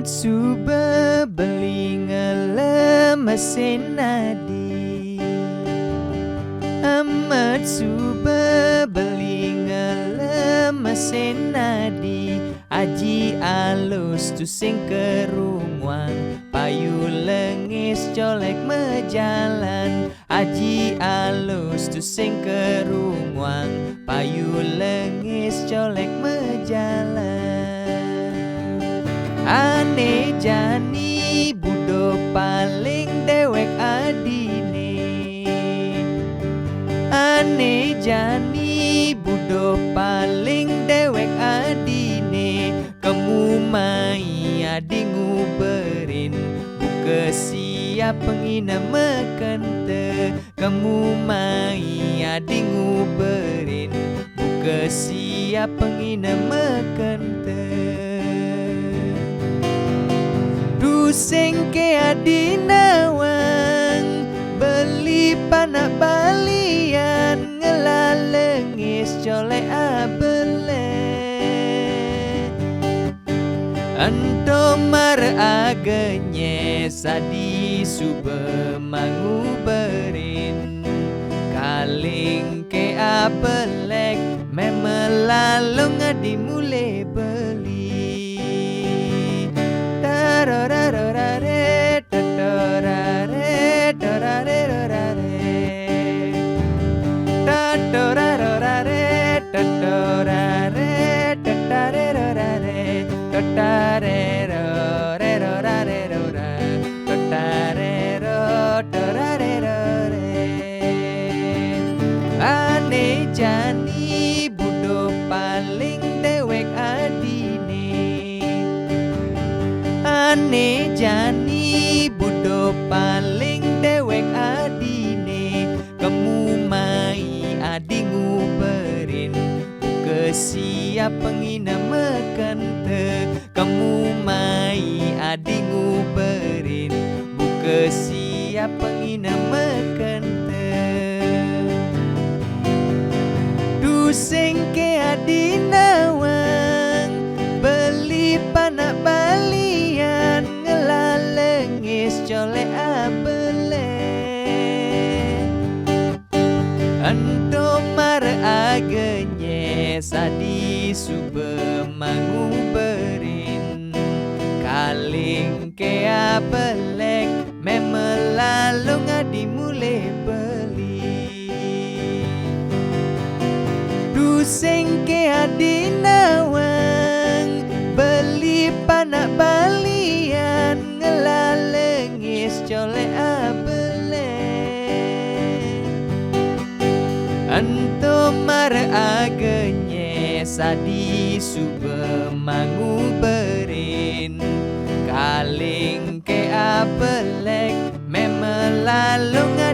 Amat suba beli ngelemesin nadi. Amat suba beli ngelemesin nadi. Aji alus tu sing kerumuan, payu lengis colek mejalan. Aji alus tu sing kerumuan, payu lengis colek mejalan. Ane jani budo paling dewek adine. Ane jani budo paling dewek adine. Kamu mai adi nguberin, buka siap pengina mekente. Kamu mai adi nguberin, buka siap pengina mekente. Sing ke adi nawang, beli panak balian, ngelalengis colek abele. Ento mar agenye sadi sube manguberin, kaling ke abelek memelalong adi mule beli. Ane jani budo paling dewek adine. Ane jani budo paling dewek adine. Kamu mai adi nguberin, buka siap pengina mekente. Kamu mai adi nguberin, buka siap pengina mekente. Sing ke adi nawang, beli panak balian, ngelalengis colek abele. Ento mar agenye sadi sube manguberin, kaling ke abelek memelalong adi mule beli. Sing ke adi nawang, beli panak balian, ngelalengis colek abele. Ento mar agenye sadi sube manguberin, kaling ke abelek memelalong